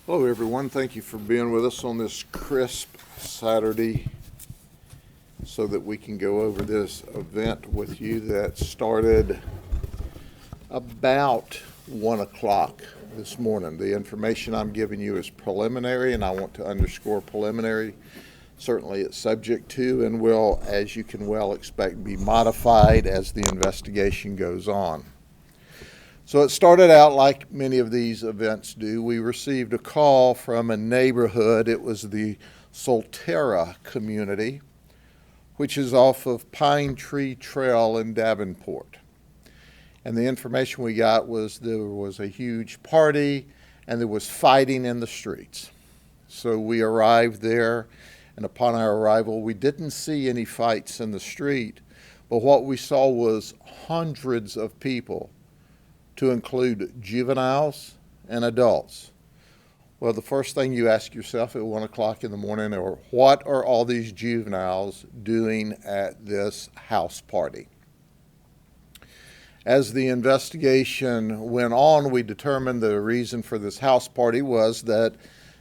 Hello, everyone. Thank you for being with us on this crisp Saturday so that we can go over this event with you that started about 1 o'clock this morning. The information I'm giving you is preliminary, and I want to underscore preliminary. Certainly it's subject to and will, as you can well expect, be modified as the investigation goes on. So it started out like many of these events do. We received a call from a neighborhood. It was the Sol Terra community, which is off of Pine Tree Trail in Davenport. And the information we got was there was a huge party and there was fighting in the streets. So we arrived there, and upon our arrival, we didn't see any fights in the street, but what we saw was hundreds of people, to include juveniles and adults. Well, the first thing you ask yourself at 1 o'clock in the morning are, what are all these juveniles doing at this house party? As the investigation went on, we determined the reason for this house party was that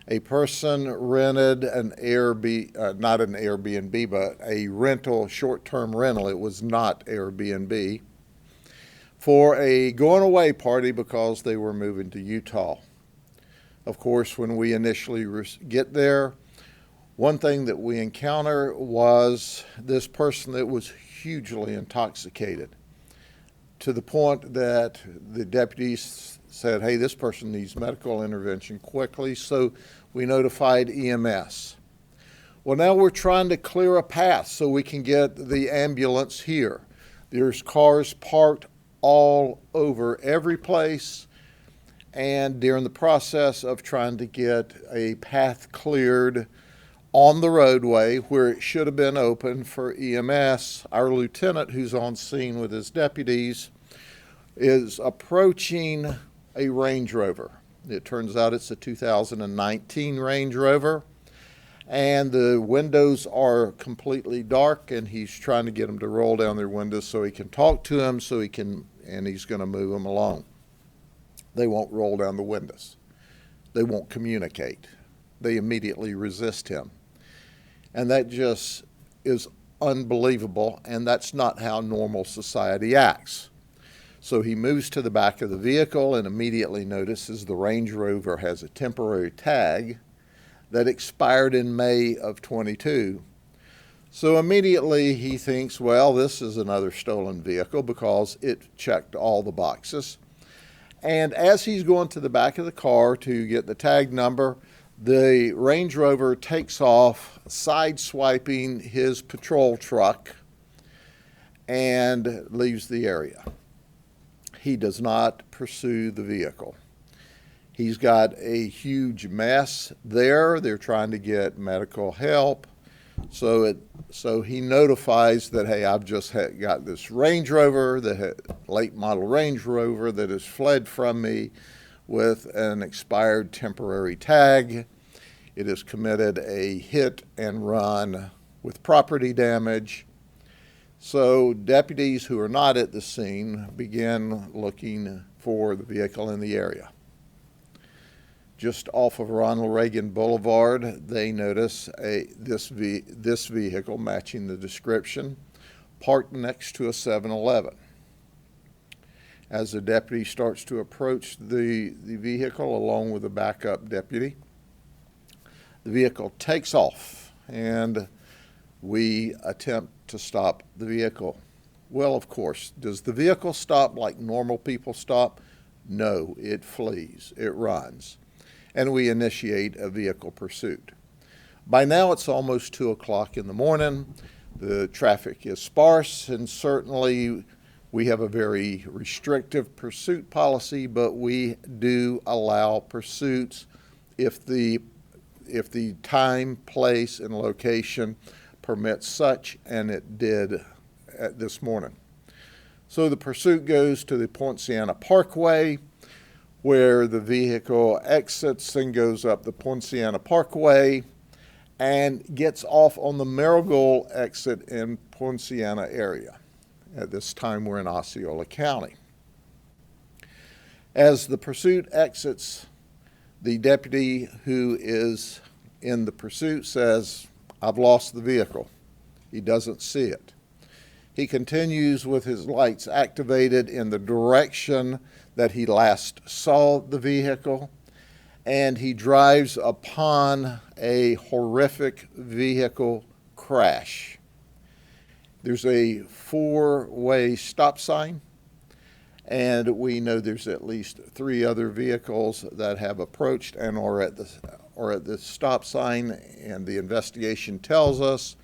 a person rented an Airbnb, not an Airbnb, but a rental, short-term rental. It was not Airbnb, for a going away party because they were moving to Utah. Of course, when we initially get there, one thing that we encounter was this person that was hugely intoxicated, to the point that the deputies said, hey, this person needs medical intervention quickly, so we notified EMS. Well, now we're trying to clear a path so we can get the ambulance here. There's cars parked all over every place, and during the process of trying to get a path cleared on the roadway where it should have been open for EMS, our lieutenant, who's on scene with his deputies, is approaching a Range Rover. It turns out it's a 2019 Range Rover, and the windows are completely dark, and he's trying to get them to roll down their windows so he can talk to them, and he's going to move them along. They won't roll down the windows. They won't communicate. They immediately resist him. And that just is unbelievable, and that's not how normal society acts. So he moves to the back of the vehicle and immediately notices the Range Rover has a temporary tag that expired in May of 22. So immediately he thinks, well, this is another stolen vehicle because it checked all the boxes. And as he's going to the back of the car to get the tag number, the Range Rover takes off, sideswiping his patrol truck, and leaves the area. He does not pursue the vehicle. He's got a huge mess there. They're trying to get medical help. So he notifies that, hey, I've just got this Range Rover, the late model Range Rover that has fled from me with an expired temporary tag. It has committed a hit and run with property damage. So deputies who are not at the scene begin looking for the vehicle in the area. Just off of Ronald Reagan Boulevard, they notice this vehicle matching the description, parked next to a 7-Eleven. As the deputy starts to approach the vehicle along with a backup deputy, the vehicle takes off, and we attempt to stop the vehicle. Well, of course, does the vehicle stop like normal people stop? No, it flees, it runs. And we initiate a vehicle pursuit. By now it's almost 2 o'clock in the morning. The traffic is sparse, and certainly we have a very restrictive pursuit policy, but we do allow pursuits if the time, place, and location permits such, and it did this morning. So the pursuit goes to the Poinciana Parkway, where the vehicle exits and goes up the Poinciana Parkway and gets off on the Marigold exit in Poinciana area. At this time, we're in Osceola County. As the pursuit exits The deputy who is in the pursuit says, "I've lost the vehicle." He doesn't see it. He continues with his lights activated in the direction that he last saw the vehicle, and he drives upon a horrific vehicle crash. There's a four-way stop sign, and we know there's at least three other vehicles that have approached and are at the stop sign, and the investigation tells us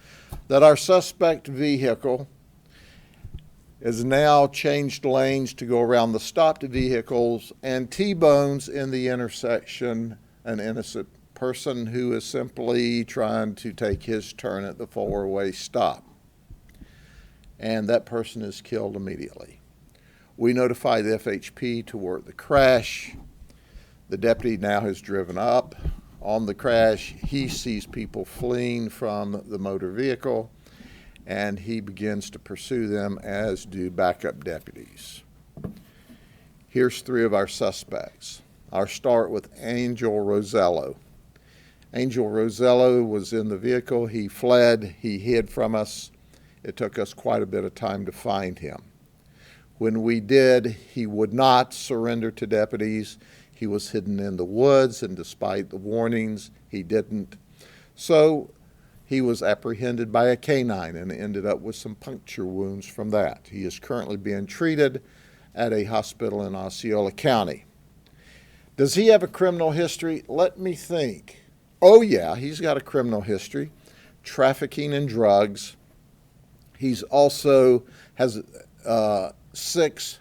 that our suspect vehicle has now changed lanes to go around the stopped vehicles and T-bones in the intersection an innocent person who is simply trying to take his turn at the four-way stop. And that person is killed immediately. We notify the FHP to work the crash. The deputy now has driven up on the crash. He sees people fleeing from the motor vehicle, and he begins to pursue them, as do backup deputies. Here's three of our suspects. I'll start with Angel Rosello. Angel Rosello was in the vehicle. He fled. He hid from us. It took us quite a bit of time to find him. When we did, he would not surrender to deputies. He was hidden in the woods, and despite the warnings, he didn't. So he was apprehended by a canine and ended up with some puncture wounds from that. He is currently being treated at a hospital in Osceola County. Does he have a criminal history? Let me think. Oh yeah, he's got a criminal history. Trafficking in drugs. He's also has 6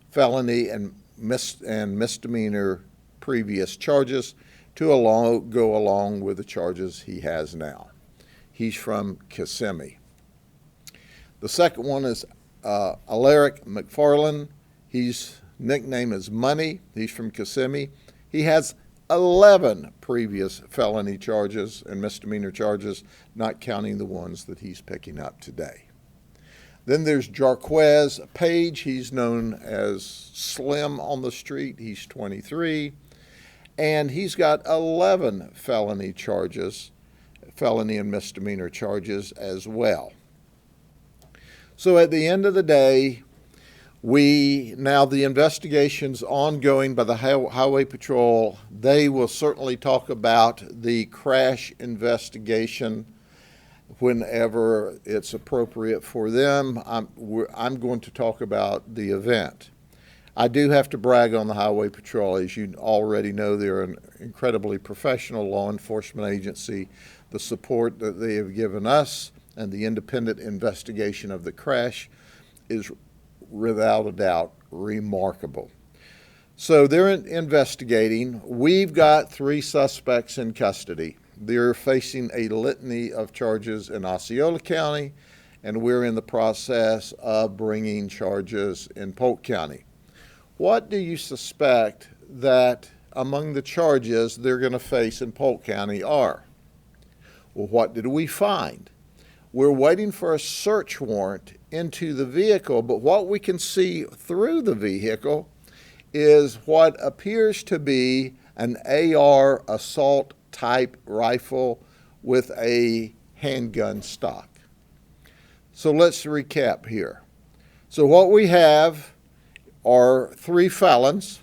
felony and misdemeanor previous charges to go along with the charges he has now. He's from Kissimmee. The second one is Alaric McFarland. His nickname is Money. He's from Kissimmee. He has 11 previous felony charges and misdemeanor charges, not counting the ones that he's picking up today. Then there's Jarquez Page. He's known as Slim on the street. He's 23, and he's got 11 felony charges, felony and misdemeanor charges as well. So at the end of the day, now the investigation's ongoing by the Highway Patrol. They will certainly talk about the crash investigation whenever it's appropriate for them. I'm going to talk about the event. I do have to brag on the Highway Patrol. As you already know, they're an incredibly professional law enforcement agency. The support that they have given us and the independent investigation of the crash is without a doubt remarkable. So they're investigating. We've got 3 suspects in custody. They're facing a litany of charges in Osceola County, and we're in the process of bringing charges in Polk County. What do you suspect that among the charges they're going to face in Polk County are? Well, what did we find? We're waiting for a search warrant into the vehicle, but what we can see through the vehicle is what appears to be an AR assault type rifle with a handgun stock. So let's recap here. So what we have are 3 felons,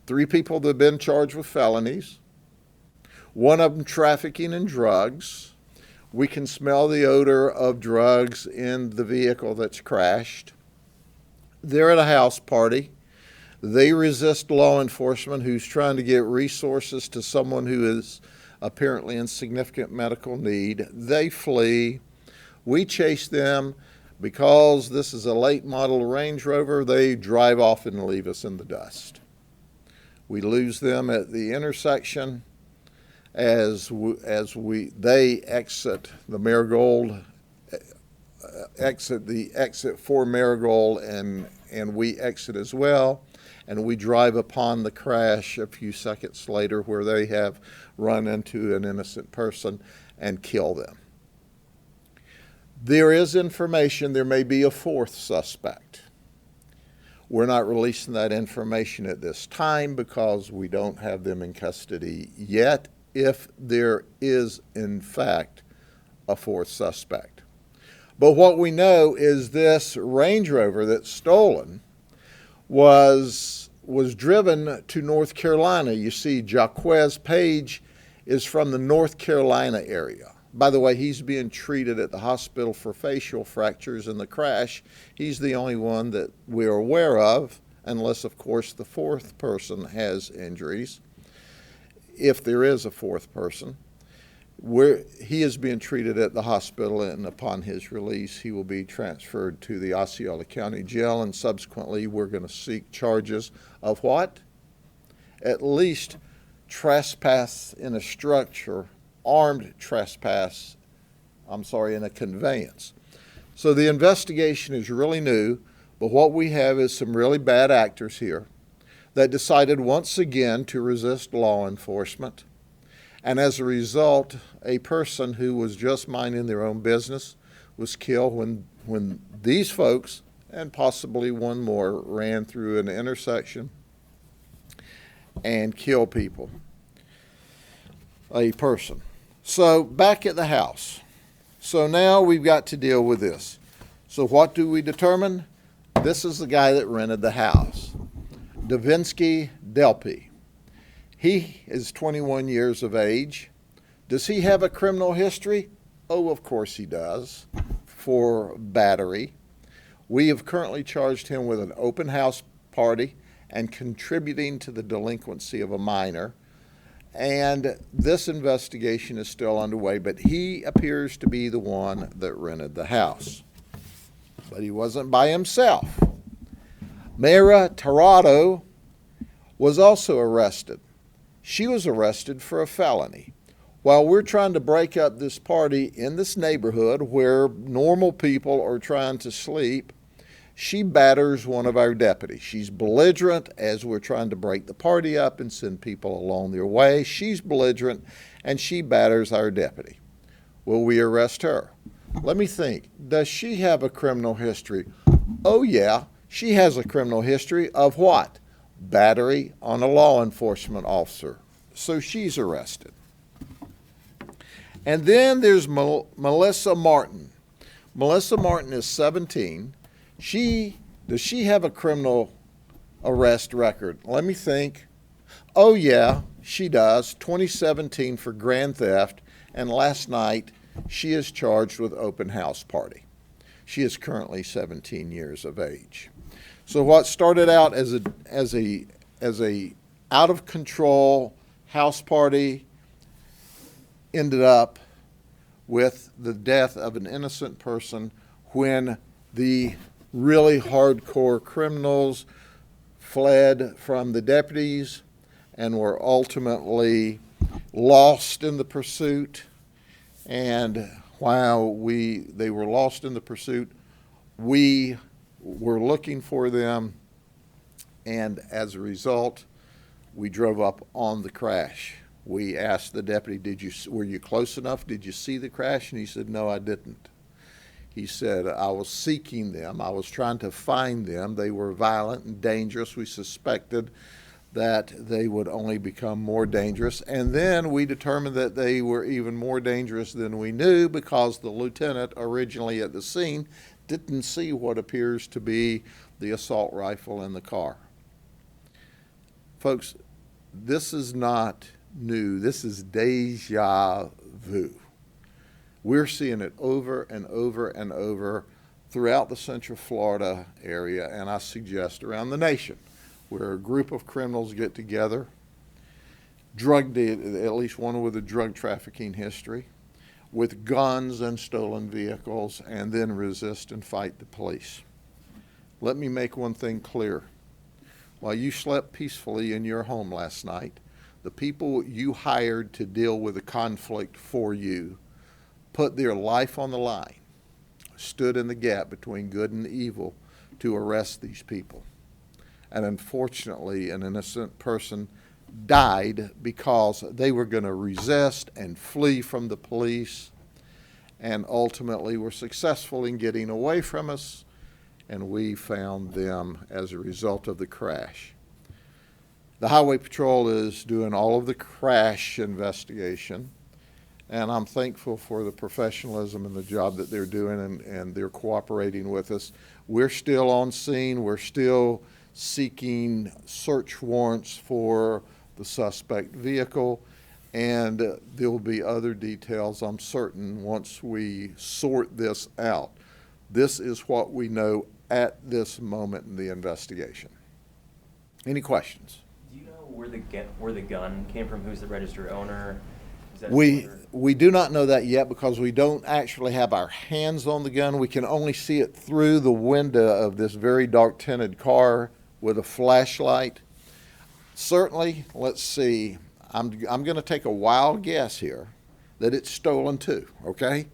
3 people that have been charged with felonies, one of them trafficking in drugs. We can smell the odor of drugs in the vehicle that's crashed. They're at a house party. They resist law enforcement who's trying to get resources to someone who is apparently in significant medical need. They flee. We chase them. Because this is a late model Range Rover, they drive off and leave us in the dust. We lose them at the intersection as they exit the Marigold, exit the exit for Marigold, and we exit as well. And we drive upon the crash a few seconds later where they have run into an innocent person and kill them. There is information there may be a 4th suspect. We're not releasing that information at this time because we don't have them in custody yet, if there is, in fact, a fourth suspect. But what we know is this Range Rover that's stolen was driven to North Carolina. You see, Jaquez Page is from the North Carolina area. By the way, he's being treated at the hospital for facial fractures in the crash. He's the only one that we're aware of, unless, of course, the fourth person has injuries. If there is a fourth person, he is being treated at the hospital, and upon his release, he will be transferred to the Osceola County Jail, and subsequently, we're going to seek charges of what? At least trespass in a structure, armed trespass, in a conveyance. So the investigation is really new, but what we have is some really bad actors here that decided once again to resist law enforcement. And as a result, a person who was just minding their own business was killed when these folks, and possibly one more, ran through an intersection and killed people, a person. So back at the house. So now we've got to deal with this. So what do we determine? This is the guy that rented the house, Davinsky Delpy. He is 21 years of age. Does he have a criminal history? Oh, of course he does, for battery. We have currently charged him with an open house party and contributing to the delinquency of a minor. And this investigation is still underway, but he appears to be the one that rented the house. But he wasn't by himself. Mayra Tirado was also arrested. She was arrested for a felony. While we're trying to break up this party in this neighborhood where normal people are trying to sleep, she batters one of our deputies. She's belligerent as we're trying to break the party up and send people along their way. She's belligerent and she batters our deputy. Will we arrest her? Let me think. Does she have a criminal history? Oh yeah, she has a criminal history of what? Battery on a law enforcement officer. So she's arrested. And then there's Melissa Martin. Melissa Martin is 17. Does she have a criminal arrest record? Let me think. Oh yeah, she does. 2017 for grand theft, and last night she is charged with open house party. She is currently 17 years of age. So what started out as a out of control house party ended up with the death of an innocent person when the really hardcore criminals fled from the deputies and were ultimately lost in the pursuit. And while they were lost in the pursuit, we were looking for them, and as a result, we drove up on the crash. We asked the deputy, were you close enough? Did you see the crash? And he said, no, I didn't. He said, I was seeking them. I was trying to find them. They were violent and dangerous. We suspected that they would only become more dangerous. And then we determined that they were even more dangerous than we knew because the lieutenant originally at the scene didn't see what appears to be the assault rifle in the car. Folks, this is not new. This is deja vu. We're seeing it over and over and over throughout the Central Florida area, and I suggest around the nation, where a group of criminals get together, at least one with a drug trafficking history, with guns and stolen vehicles, and then resist and fight the police. Let me make one thing clear. While you slept peacefully in your home last night, the people you hired to deal with the conflict for you put their life on the line, stood in the gap between good and evil to arrest these people. And unfortunately, an innocent person died because they were going to resist and flee from the police, and ultimately were successful in getting away from us and we found them as a result of the crash. The Highway Patrol is doing all of the crash investigation, and I'm thankful for the professionalism and the job that they're doing, and they're cooperating with us. We're still on scene. We're still seeking search warrants for the suspect vehicle, and there will be other details, I'm certain, once we sort this out. This is what we know at this moment in the investigation. Any questions? Do you know where the gun came from? Who's the registered owner? Is that We do not know that yet because we don't actually have our hands on the gun. We can only see it through the window of this very dark tinted car with a flashlight. Certainly, let's see, I'm going to take a wild guess here that it's stolen too, okay?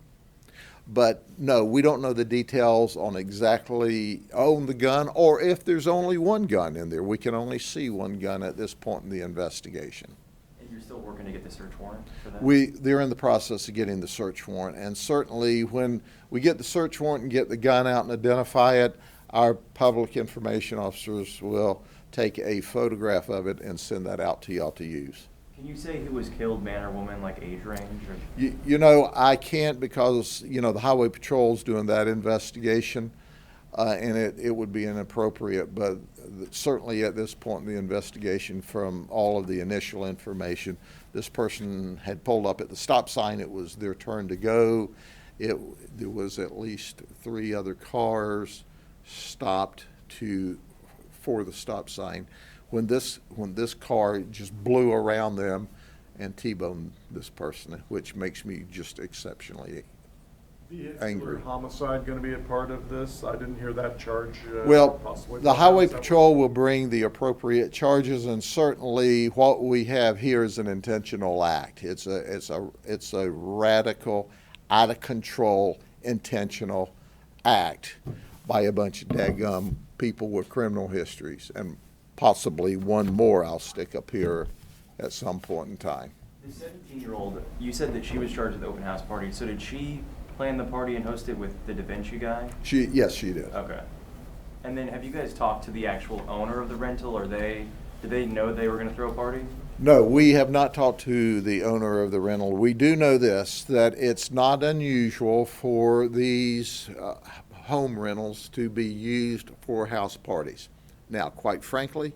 But no, we don't know the details on exactly own the gun, or if there's only one gun in there. We can only see one gun at this point in the investigation. And you're still working to get the search warrant for that? They're in the process of getting the search warrant, and certainly when we get the search warrant and get the gun out and identify it, our public information officers will take a photograph of it and send that out to y'all to use. Can you say who was killed, man or woman, like age range? Or? You know, I can't because, you know, the Highway Patrol's doing that investigation, and it would be inappropriate, but certainly at this point in the investigation, from all of the initial information, this person had pulled up at the stop sign. It was their turn to go. There was at least 3 other cars stopped for the stop sign when this car just blew around them and T-boned this person, which makes me just exceptionally angry. Homicide going to be a part of this? I didn't hear that charge. Well, possibly. the Highway Patrol will bring the appropriate charges, and certainly what we have here is an intentional act. It's a radical, out of control, intentional act by a bunch of daggum people with criminal histories, and possibly one more I'll stick up here at some point in time. The 17-year-old, you said that she was charged with the open house party, so did she plan the party and host it with the Da Vinci guy? Yes, she did. Okay. And then have you guys talked to the actual owner of the rental? Did they know they were going to throw a party? No, we have not talked to the owner of the rental. We do know this, that it's not unusual for these home rentals to be used for house parties. Now, quite frankly,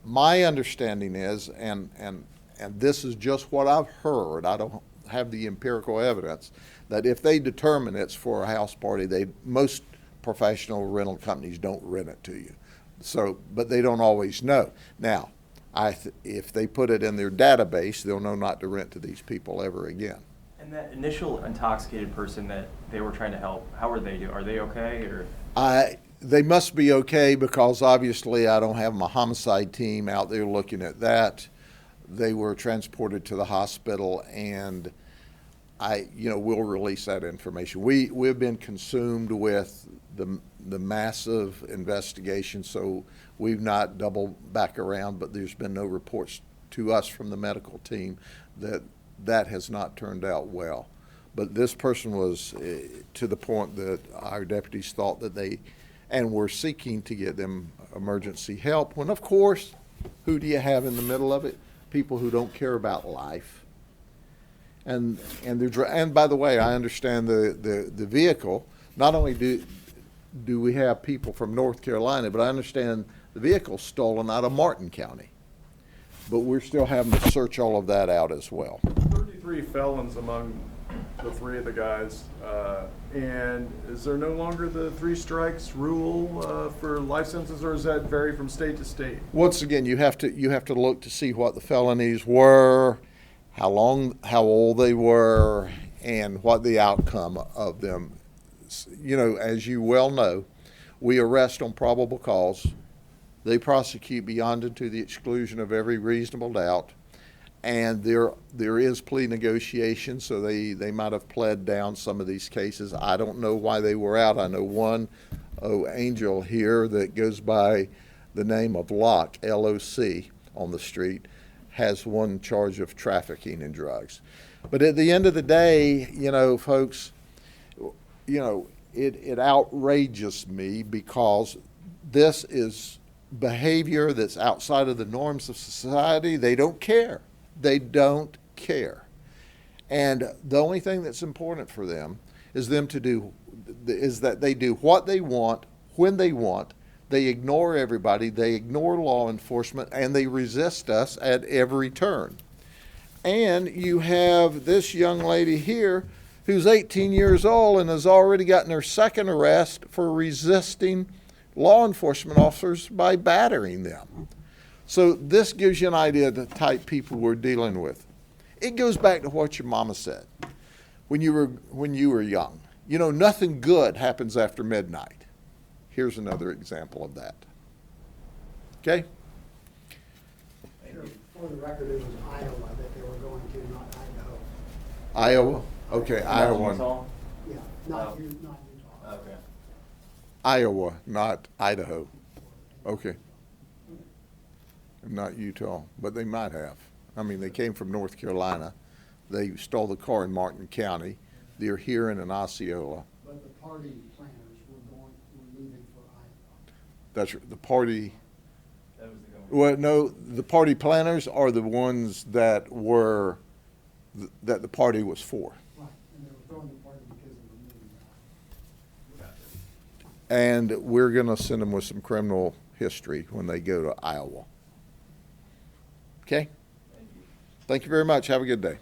my understanding is, and this is just what I've heard, I don't have the empirical evidence, that if they determine it's for a house party, most professional rental companies don't rent it to you. So, but they don't always know. Now, if they put it in their database, they'll know not to rent to these people ever again. And that initial intoxicated person that they were trying to help, how are they doing? Are they okay? Or they must be okay, because obviously I don't have my homicide team out there looking at that. They were transported to the hospital, and we'll release that information. We've been consumed with the massive investigation, so we've not doubled back around, but there's been no reports to us from the medical team that has not turned out well. But this person was to the point that our deputies thought that and were seeking to get them emergency help, when of course, who do you have in the middle of it? People who don't care about life. And by the way, I understand the vehicle. Not only do we have people from North Carolina, but I understand the vehicle's stolen out of Martin County. But we're still having to search all of that out as well. 33 felons among the 3 of the guys, and is there no longer the 3 strikes rule for life sentences, or does that vary from state to state? Once again, you have to look to see what the felonies were, how old they were, and what the outcome of them. As you well know, we arrest on probable cause. They prosecute beyond and to the exclusion of every reasonable doubt. And there is plea negotiation, so they might have pled down some of these cases. I don't know why they were out. I know one angel here that goes by the name of Locke, L-O-C, on the street, has one charge of trafficking in drugs. But at the end of the day, folks, it outrages me because this is behavior that's outside of the norms of society. They don't care. They don't care. And the only thing that's important for them is that they do what they want, when they want. They ignore everybody. They ignore law enforcement, and they resist us at every turn. And you have this young lady here who's 18 years old and has already gotten her second arrest for resisting law enforcement officers by battering them. So this gives you an idea of the type of people we're dealing with. It goes back to what your mama said when you were young. You know, nothing good happens after midnight. Here's another example of that. Okay? Sure. For the record, it was Iowa that they were going to, not Idaho. Iowa? Okay, Iowa. Utah? Yeah, not Oh. Utah. Okay. Iowa, not Idaho. Okay. Not Utah, but they might have. I mean, they came from North Carolina. They stole the car in Martin County. They're here in Osceola. But the party planners were leaving for Iowa. That's the party. That was the going. Well, no, the party planners are the ones that were, that the party was for. Right, and they were throwing the party because they were moving to Iowa. And we're going to send them with some criminal history when they go to Iowa. Okay? Thank you. Thank you very much. Have a good day.